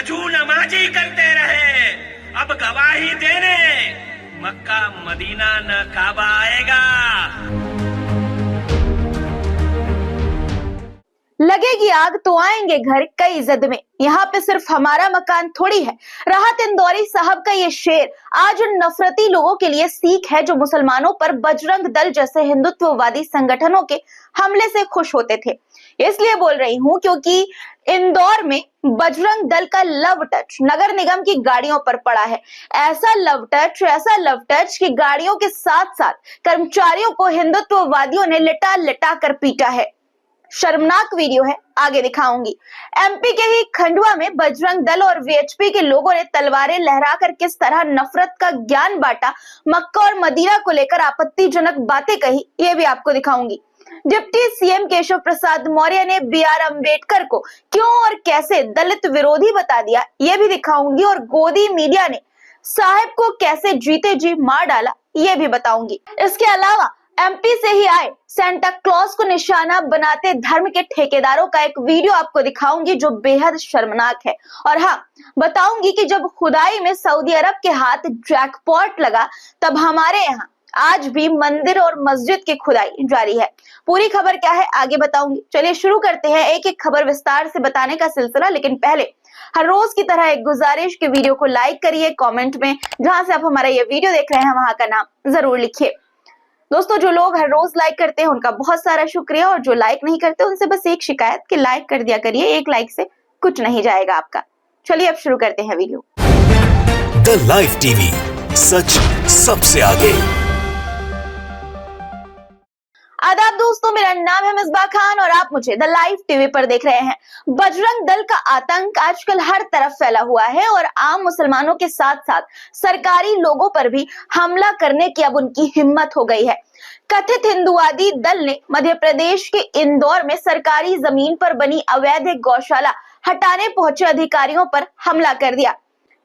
वजू नमाजी करते रहे, अब गवाही देने मक्का मदीना न काबा आएगा। लगेगी आग तो आएंगे घर कई जद में, यहाँ पे सिर्फ हमारा मकान थोड़ी है। राहत इंदौरी साहब का ये शेर आज उन नफरती लोगों के लिए सीख है जो मुसलमानों पर बजरंग दल जैसे हिंदुत्ववादी संगठनों के हमले से खुश होते थे। इसलिए बोल रही हूँ क्योंकि इंदौर में बजरंग दल का लव टच नगर निगम की गाड़ियों पर पड़ा है। ऐसा लव टच कि गाड़ियों के साथ साथ कर्मचारियों को हिंदुत्ववादियों ने लिटा लिटा कर पीटा है। शर्मनाक वीडियो है, आगे दिखाऊंगी। एमपी के ही खंडवा में बजरंग दल और वीएचपी के लोगों ने तलवारें लहराकर किस तरह नफरत का ज्ञान बांटा, मक्का और मदीना को लेकर आपत्तिजनक बातें कही, ये भी आपको दिखाऊंगी। डिप्टी सीएम केशव प्रसाद मौर्य ने बीआर अम्बेडकर को क्यों और कैसे दलित विरोधी बता दिया, ये भी दिखाऊंगी। और गोदी मीडिया ने साहब को कैसे जीते जी मार डाला, ये भी बताऊंगी। इसके अलावा एमपी से ही आए सेंटा क्लॉज को निशाना बनाते धर्म के ठेकेदारों का एक वीडियो आपको दिखाऊंगी जो बेहद शर्मनाक है। और हाँ, बताऊंगी कि जब खुदाई में सऊदी अरब के हाथ जैकपॉट लगा तब हमारे यहाँ आज भी मंदिर और मस्जिद की खुदाई जारी है। पूरी खबर क्या है आगे बताऊंगी। चलिए शुरू करते हैं एक एक खबर विस्तार से बताने का सिलसिला। लेकिन पहले हर रोज की तरह एक गुजारिश की वीडियो को लाइक करिए, कमेंट में जहां से आप हमारा ये वीडियो देख रहे हैं वहां का नाम जरूर लिखिए। दोस्तों, जो लोग हर रोज लाइक करते हैं उनका बहुत सारा शुक्रिया, और जो लाइक नहीं करते उनसे बस एक शिकायत कि लाइक कर दिया करिए, एक लाइक से कुछ नहीं जाएगा आपका। चलिए अब शुरू करते हैं वीडियो। द लाइव टीवी, सच सबसे आगे। आदाब दोस्तों, मेरा नाम है मिसबा खान और आप मुझे द लाइव टीवी पर देख रहे हैं। बजरंग दल का आतंक आजकल हर तरफ फैला हुआ है और आम मुसलमानों के साथ साथ सरकारी लोगों पर भी हमला करने की अब उनकी हिम्मत हो गई है। कथित हिंदुवादी दल ने मध्य प्रदेश के इंदौर में सरकारी जमीन पर बनी अवैध गौशाला हटाने पहुंचे अधिकारियों पर हमला कर दिया।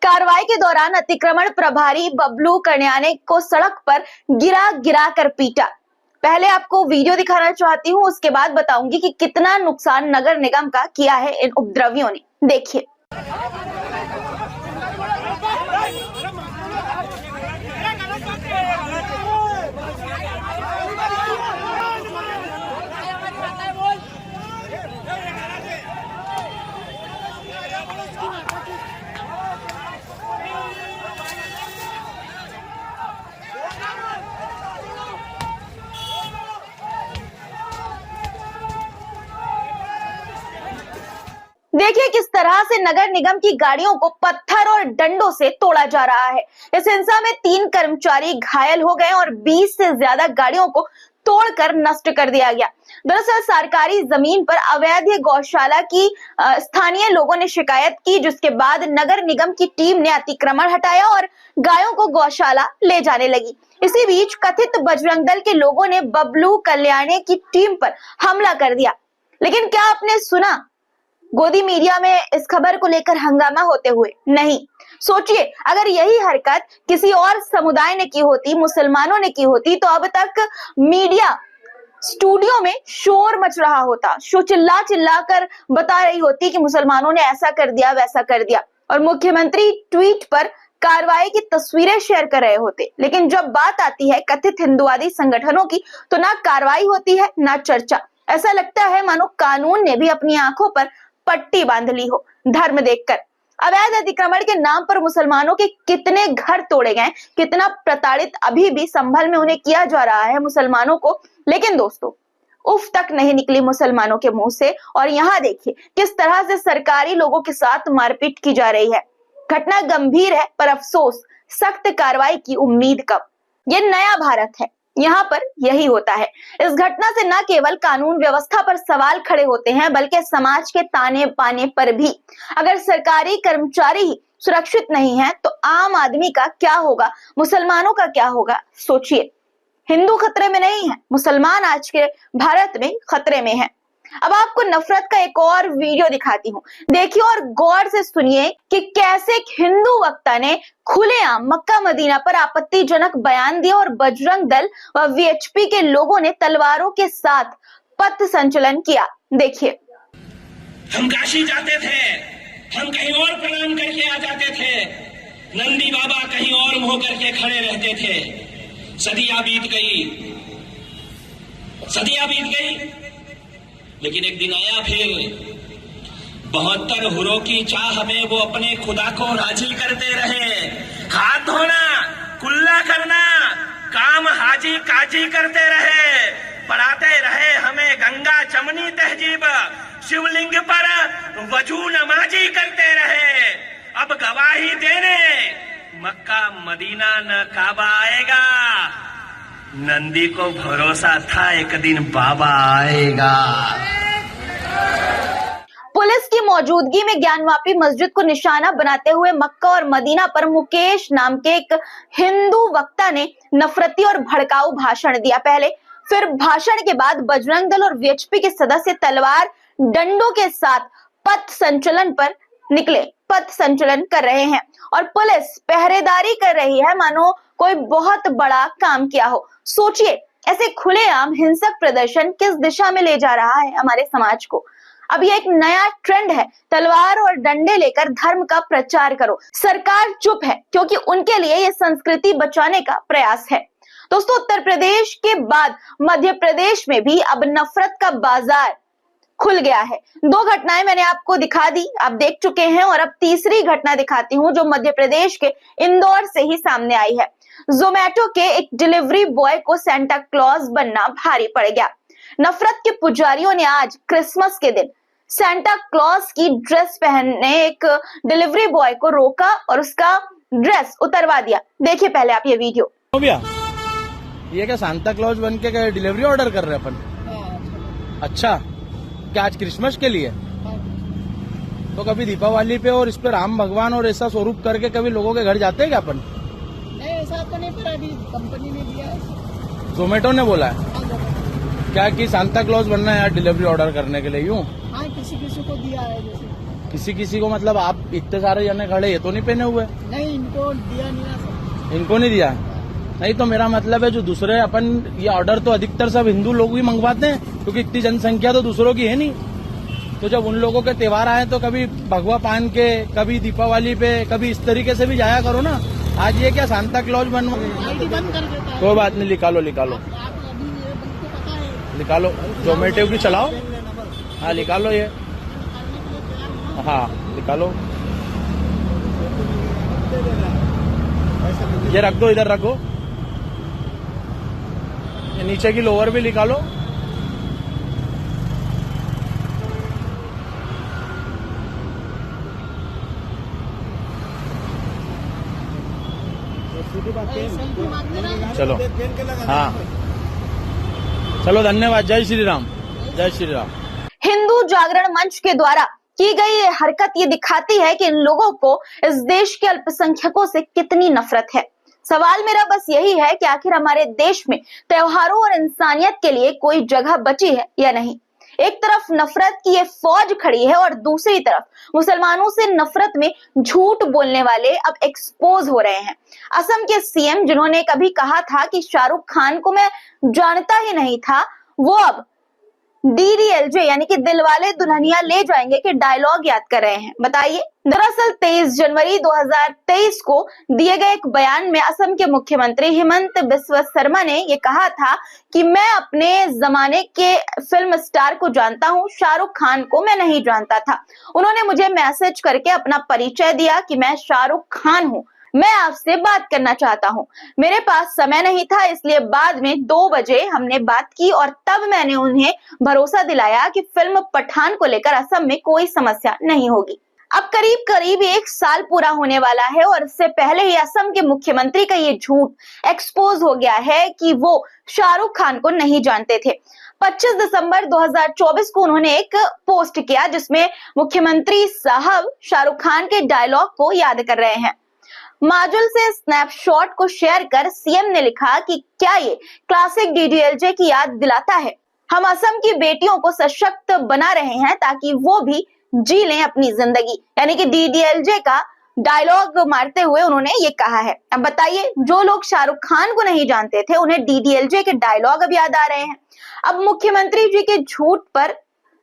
कार्रवाई के दौरान अतिक्रमण प्रभारी बबलू कन्याने को सड़क पर गिरा कर पीटा। पहले आपको वीडियो दिखाना चाहती हूँ, उसके बाद बताऊंगी कि कितना नुकसान नगर निगम का किया है इन उपद्रवियों ने। देखिए। देखिए किस तरह से नगर निगम की गाड़ियों को पत्थर और डंडों से तोड़ा जा रहा है। इस हिंसा में 3 कर्मचारी घायल हो गए और 20 से ज्यादा गाड़ियों को तोड़कर नष्ट कर दिया गया। दरअसल सरकारी जमीन पर अवैध गौशाला की स्थानीय लोगों ने शिकायत की, जिसके बाद नगर निगम की टीम ने अतिक्रमण हटाया और गायों को गौशाला ले जाने लगी। इसी बीच कथित बजरंग दल के लोगों ने बबलू कल्याणे की टीम पर हमला कर दिया। लेकिन क्या आपने सुना गोदी मीडिया में इस खबर को लेकर हंगामा होते हुए? नहीं। सोचिए, अगर यही हरकत किसी और समुदाय ने की होती, मुसलमानों ने की होती, तो अब तक मीडिया स्टूडियो में शोर मच रहा होता, चिल्ला कर बता रही होती कि मुसलमानों ने ऐसा कर दिया वैसा कर दिया, और मुख्यमंत्री ट्वीट पर कार्रवाई की तस्वीरें शेयर कर रहे होते। लेकिन जब बात आती है कथित हिंदुवादी संगठनों की तो ना कार्रवाई होती है ना चर्चा। ऐसा लगता है मानो कानून ने भी अपनी आंखों पर पट्टी बांध ली हो धर्म देखकर। अवैध अतिक्रमण के नाम पर मुसलमानों के कितने घर तोड़े गए, कितना प्रताड़ित अभी भी संभल में उन्हें किया जा रहा है मुसलमानों को। लेकिन दोस्तों, उफ तक नहीं निकली मुसलमानों के मुंह से। और यहाँ देखिए किस तरह से सरकारी लोगों के साथ मारपीट की जा रही है। घटना गंभीर है पर अफसोस, सख्त कार्रवाई की उम्मीद कब। ये नया भारत है, यहाँ पर यही होता है। इस घटना से न केवल कानून व्यवस्था पर सवाल खड़े होते हैं बल्कि समाज के ताने बाने पर भी। अगर सरकारी कर्मचारी ही सुरक्षित नहीं है तो आम आदमी का क्या होगा, मुसलमानों का क्या होगा? सोचिए। हिंदू खतरे में नहीं है, मुसलमान आज के भारत में खतरे में है। अब आपको नफरत का एक और वीडियो दिखाती हूँ, देखिए और गौर से सुनिए कि कैसे एक हिंदू वक्ता ने खुलेआम मक्का मदीना पर आपत्तिजनक बयान दिया और बजरंग दल व वीएचपी के लोगों ने तलवारों के साथ पथ संचलन किया। देखिए। हम काशी जाते थे हम कहीं और प्रणाम करके आ जाते थे, नंदी बाबा कहीं और मुंह करके खड़े रहते थे। सदियां बीत गई, लेकिन एक दिन आया फिर 72 हुरों की चाह में वो अपने खुदा को राजी करते रहे। हाथ धोना, कुल्ला करना, काम हाजी काजी करते रहे, पढ़ाते रहे हमें गंगा चमनी तहजीब, शिवलिंग पर वजू नमाजी करते रहे। अब गवाही देने मक्का मदीना न काबा आएगा, नंदी को भरोसा था एक दिन बाबा आएगा। पुलिस की मौजूदगी में ज्ञानवापी मस्जिद को निशाना बनाते हुए मक्का और मदीना पर मुकेश नाम के एक हिंदू वक्ता ने नफरती और भड़काऊ भाषण दिया। पहले फिर भाषण के बाद बजरंग दल और वीएचपी के सदस्य तलवार डंडों के साथ पथ संचलन पर निकले, पथ संचलन कर रहे हैं और पुलिस पहरेदारी कर रही है मानो कोई बहुत बड़ा काम किया हो। सोचिए, ऐसे खुलेआम हिंसक प्रदर्शन किस दिशा में ले जा रहा है हमारे समाज को। अब ये एक नया ट्रेंड है, तलवार और डंडे लेकर धर्म का प्रचार करो। सरकार चुप है क्योंकि उनके लिए ये संस्कृति बचाने का प्रयास है। दोस्तों, उत्तर प्रदेश के बाद मध्य प्रदेश में भी अब नफरत का बाजार खुल गया है। 2 घटनाएं मैंने आपको दिखा दी, आप देख चुके हैं, और अब तीसरी घटना दिखाती हूं जो मध्य प्रदेश के इंदौर से ही सामने आई है। जोमेटो के एक डिलीवरी बॉय को सेंटा क्लॉज बनना भारी पड़ गया। नफरत के पुजारियों ने आज क्रिसमस के दिन सेंटा क्लॉज की ड्रेस पहनने एक डिलीवरी बॉय को रोका और उसका ड्रेस उतरवा दिया। देखिए पहले आप ये वीडियो। भैया, ये क्या सांता क्लॉज बन के डिलीवरी ऑर्डर कर रहे हैं अपन? अच्छा, क्या आज क्रिसमस के लिए? तो कभी दीपावली पे और इस पे राम भगवान और ऐसा स्वरूप करके कभी लोगों के घर जाते हैं क्या अपन? नहीं, ऐसा तो नहीं, पर अभी कंपनी ने दिया है, जोमेटो ने बोला है क्या कि सांता क्लॉज बनना है यार डिलीवरी ऑर्डर करने के लिए? यूं हाँ, किसी किसी को दिया है। जैसे किसी को मतलब आप इतने सारे जने खड़े, ये तो नहीं पहने हुए? नहीं, इनको दिया नहीं ना सर। इनको नहीं दिया? नहीं तो मेरा मतलब है जो दूसरे अपन ये ऑर्डर तो अधिकतर सब हिंदू लोग ही मंगवाते हैं क्योंकि इतनी जनसंख्या तो दूसरों की है नहीं। तो जब उन लोगों के त्योहार आए तो कभी भगवा पहन के, कभी दीपावली पे, कभी इस तरीके से भी जाया करो ना। आज ये क्या सांता क्लॉज बनवा? आईडी बंद कर देता है। कोई बात नहीं, निकालो आप अभी ये बंद को पता है, निकालो, जोमेटो की चलाओ। हाँ निकालो ये, हाँ निकालो, ये रख दो, इधर रखो। ये नीचे की लोअर भी निकालो। सेल्फी मांग देना। चलो, हाँ चलो, धन्यवाद। जय श्री राम, जय श्री राम। हिंदू जागरण मंच के द्वारा की गई ये हरकत ये दिखाती है कि इन लोगों को इस देश के अल्पसंख्यकों से कितनी नफरत है। सवाल मेरा बस यही है कि आखिर हमारे देश में त्योहारों और इंसानियत के लिए कोई जगह बची है या नहीं। एक तरफ नफरत की ये फौज खड़ी है और दूसरी तरफ मुसलमानों से नफरत में झूठ बोलने वाले अब एक्सपोज हो रहे हैं। असम के सीएम जिन्होंने कभी कहा था कि शाहरुख खान को मैं जानता ही नहीं था, वो अब डीडीएलजे यानी कि दिलवाले दुल्हनिया ले जाएंगे के डायलॉग याद कर रहे हैं। बताइए, दरअसल 23 जनवरी 2023 को दिए गए एक बयान में असम के मुख्यमंत्री हिमंत बिस्वा शर्मा ने ये कहा था कि मैं अपने जमाने के फिल्म स्टार को जानता हूं, शाहरुख खान को मैं नहीं जानता था। उन्होंने मुझे मैसेज करके अपना परिचय दिया कि मैं शाहरुख खान हूं, मैं आपसे बात करना चाहता हूं। मेरे पास समय नहीं था, इसलिए बाद में 2 बजे हमने बात की और तब मैंने उन्हें भरोसा दिलाया कि फिल्म पठान को लेकर असम में कोई समस्या नहीं होगी। अब करीब 1 साल पूरा होने वाला है और इससे पहले ही असम के मुख्यमंत्री का ये झूठ एक्सपोज हो गया है कि वो शाहरुख खान को नहीं जानते थे। 25 दिसंबर 2024 को उन्होंने एक पोस्ट किया जिसमें मुख्यमंत्री साहब शाहरुख खान के डायलॉग को याद कर रहे हैं। माजुल से स्नैपशॉट को शेयर कर सीएम ने लिखा कि क्या ये क्लासिक डीडीएलजे की याद दिलाता है। हम असम की बेटियों को सशक्त बना रहे हैं ताकि वो भी जी लें अपनी जिंदगी, यानी कि डीडीएलजे का डायलॉग मारते हुए उन्होंने ये कहा है। अब बताइए, जो लोग शाहरुख खान को नहीं जानते थे उन्हें डीडीएलजे के डायलॉग अब याद आ रहे हैं। अब मुख्यमंत्री जी के झूठ पर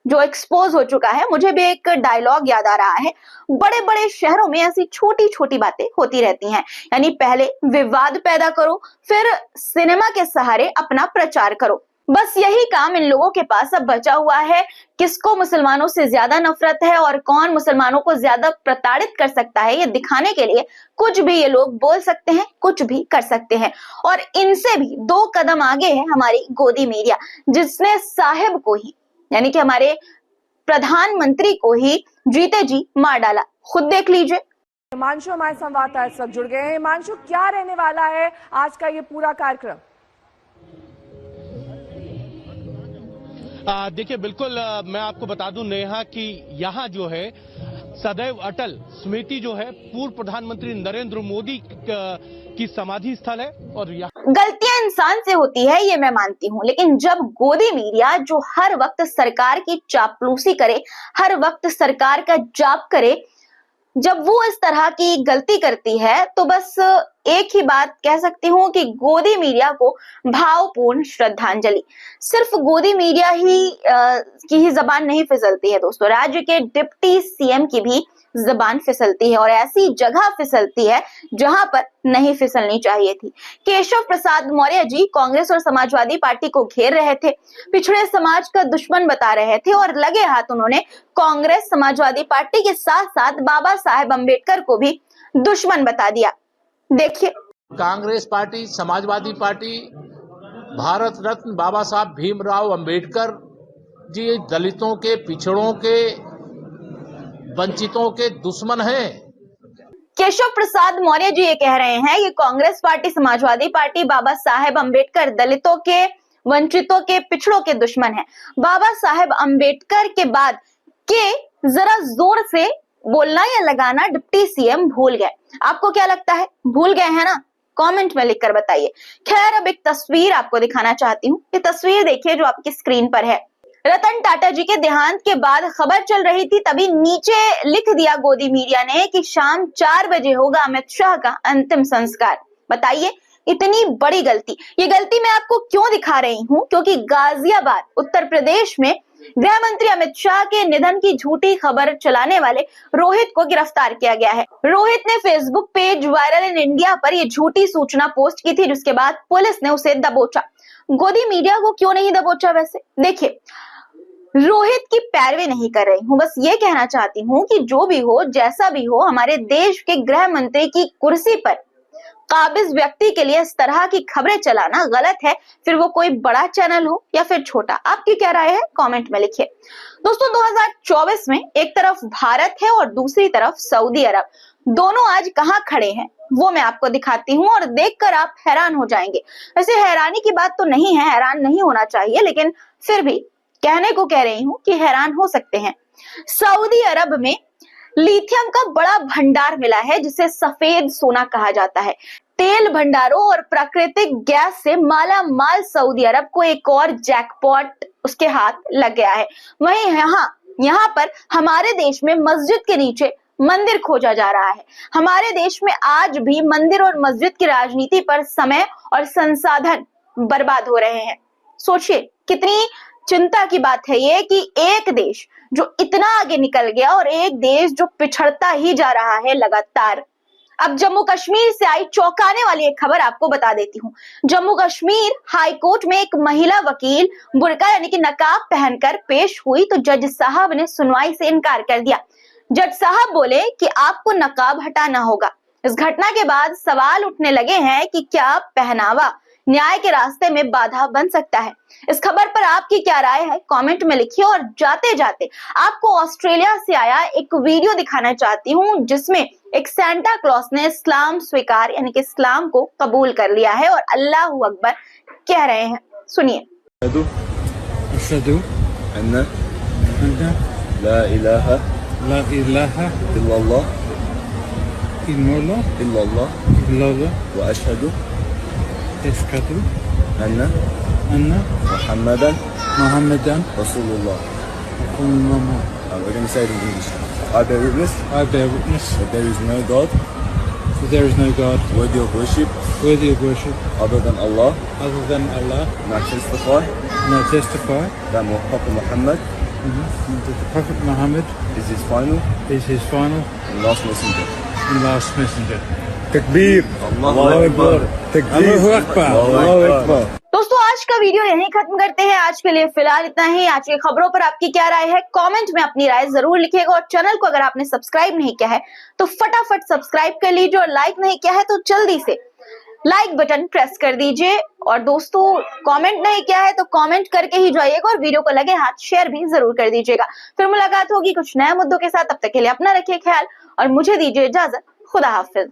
जो एक्सपोज हो चुका है। मुझे भी एक डायलॉग याद आ रहा है, बड़े बड़े शहरों में ऐसी छोटी छोटी बातें होती रहती हैं, यानी पहले विवाद पैदा करो, फिर सिनेमा के सहारे अपना प्रचार करो। बस यही काम इन लोगों के पास अब बचा हुआ है। किसको मुसलमानों से ज्यादा नफरत है और कौन मुसलमानों को ज्यादा प्रताड़ित कर सकता है, ये दिखाने के लिए कुछ भी ये लोग बोल सकते हैं, कुछ भी कर सकते हैं। और इनसे भी 2 कदम आगे है हमारी गोदी मीडिया, जिसने साहिब को ही, यानी कि हमारे प्रधानमंत्री को ही जीते जी मार डाला। खुद देख लीजिए। हिमांशु हमारे संवाददाता इस वक्त जुड़ गए हैं। हिमांशु, क्या रहने वाला है आज का ये पूरा कार्यक्रम? देखिए, बिल्कुल मैं आपको बता दूं नेहा कि यहाँ जो है सदैव अटल स्मृति जो है पूर्व प्रधानमंत्री नरेंद्र मोदी की समाधि स्थल है। और गलतियां इंसान से होती है ये मैं मानती हूँ, लेकिन जब गोदी मीडिया जो हर वक्त सरकार की चापलूसी करे, हर वक्त सरकार का जाप करे, जब वो इस तरह की गलती करती है तो बस एक ही बात कह सकती हूँ कि गोदी मीडिया को भावपूर्ण श्रद्धांजलि। सिर्फ गोदी मीडिया की ही जबान नहीं फिसलती है दोस्तों, राज्य के डिप्टी सीएम की भी जबान फिसलती है और ऐसी जगह फिसलती है जहां पर नहीं फिसलनी चाहिए थी। केशव प्रसाद मौर्य जी कांग्रेस और समाजवादी पार्टी को घेर रहे थे, पिछड़े समाज का दुश्मन बता रहे थे और लगे हाथ उन्होंने कांग्रेस समाजवादी पार्टी के साथ साथ बाबा साहेब अम्बेडकर को भी दुश्मन बता दिया। देखिए, कांग्रेस पार्टी, समाजवादी पार्टी, भारत रत्न बाबा साहब भीमराव अंबेडकर जी दलितों के, पिछड़ों के, वंचितों के दुश्मन हैं। केशव प्रसाद मौर्य जी ये कह रहे हैं कि कांग्रेस पार्टी, समाजवादी पार्टी, बाबा साहेब अम्बेडकर दलितों के, वंचितों के, पिछड़ों के दुश्मन है। बाबा साहेब अम्बेडकर के बाद के जरा जोर से बोलना या लगाना डिप्टी सीएम भूल गए। आपको क्या लगता है, भूल गए हैं ना? कमेंट में लिखकर बताइए। खैर, अब एक तस्वीर आपको दिखाना चाहती हूँ। ये तस्वीर देखिए जो आपकी स्क्रीन पर है। रतन टाटा जी के देहांत के बाद खबर चल रही थी, तभी नीचे लिख दिया गोदी मीडिया ने कि शाम 4 बजे होगा अमित शाह का अंतिम संस्कार। बताइए, इतनी बड़ी गलती। ये गलती मैं आपको क्यों दिखा रही हूँ, क्योंकि गाजियाबाद उत्तर प्रदेश में गृह मंत्री अमित शाह के निधन की झूठी खबर चलाने वाले रोहित को गिरफ्तार किया गया है। रोहित ने Facebook page viral in India पर यह झूठी सूचना पोस्ट की थी, जिसके बाद पुलिस ने उसे दबोचा। गोदी मीडिया को क्यों नहीं दबोचा? वैसे देखिए, रोहित की पैरवी नहीं कर रही हूँ, बस ये कहना चाहती हूँ कि जो भी हो, जैसा भी हो, हमारे देश के गृह मंत्री की कुर्सी पर काबिज व्यक्ति के लिए इस तरह की खबरें चलाना गलत है, फिर वो कोई बड़ा चैनल हो या फिर छोटा। आपकी क्या राय है, कमेंट में लिखिए। दोस्तों, 2024 में एक तरफ भारत है और दूसरी तरफ सऊदी अरब। दोनों आज कहाँ खड़े हैं वो मैं आपको दिखाती हूँ और देखकर आप हैरान हो जाएंगे। वैसे हैरानी की बात तो नहीं है, हैरान नहीं होना चाहिए, लेकिन फिर भी कहने को कह रही हूँ कि हैरान हो सकते हैं। सऊदी अरब में लिथियम का बड़ा भंडार मिला है, जिसे सफेद सोना कहा जाता है। तेल भंडारों और प्राकृतिक गैस से माला माल सऊदी अरब को एक और जैकपॉट उसके हाथ लग गया है। वहीं यहाँ पर हमारे देश में मस्जिद के नीचे मंदिर खोजा जा रहा है। हमारे देश में आज भी मंदिर और मस्जिद की राजनीति पर समय और संसाधन बर्बाद हो रहे हैं। सोचिए, कितनी चिंता की बात है ये कि एक देश जो इतना आगे निकल गया और एक देश जो पिछड़ता ही जा रहा है लगातार। अब जम्मू कश्मीर से आई चौंकाने वाली एक खबर आपको बता देती हूँ। जम्मू कश्मीर हाई कोर्ट में एक महिला वकील बुर्का यानी कि नकाब पहनकर पेश हुई तो जज साहब ने सुनवाई से इनकार कर दिया। जज साहब बोले कि आपको नकाब हटाना होगा। इस घटना के बाद सवाल उठने लगे हैं कि क्या पहनावा न्याय के रास्ते में बाधा बन सकता है। इस खबर पर आपकी क्या राय है, कमेंट में लिखिए। और जाते जाते आपको ऑस्ट्रेलिया से आया एक वीडियो दिखाना चाहती हूँ, जिसमें एक सांता क्लॉज ने इस्लाम स्वीकार यानी कि इस्लाम को कबूल कर लिया है और अल्लाह अकबर कह रहे हैं। सुनिए। ला इलाहा इल्लल्लाह व अशहदु अन्ना मुहम्मदन रसूलुल्लाह। We're going to say it in English. I bear witness that there is no God worthy of worship other than Allah. And I testify that Prophet Muhammad That the Prophet Muhammad is his final and last messenger. Takbir. Allahu Akbar. Takbir. Allahu Akbar. Allahu Akbar. दोस्तों आज का video यहीं खत्म करते हैं। आज के लिए फिलहाल इतना ही। आज की खबरों पर आपकी क्या राय है, कमेंट में अपनी राय जरूर लिखिएगा। और चैनल को अगर आपने सब्सक्राइब नहीं किया है तो फटाफट सब्सक्राइब कर लीजिए, और लाइक नहीं किया है तो जल्दी से लाइक बटन प्रेस कर दीजिए। और दोस्तों कमेंट नहीं किया है तो कमेंट करके ही जाइएगा, और वीडियो को लगे हाथ शेयर भी जरूर कर दीजिएगा। फिर मुलाकात होगी कुछ नए मुद्दों के साथ। तब तक के लिए अपना रखिए ख्याल और मुझे दीजिए इजाजत। खुदा हाफिज।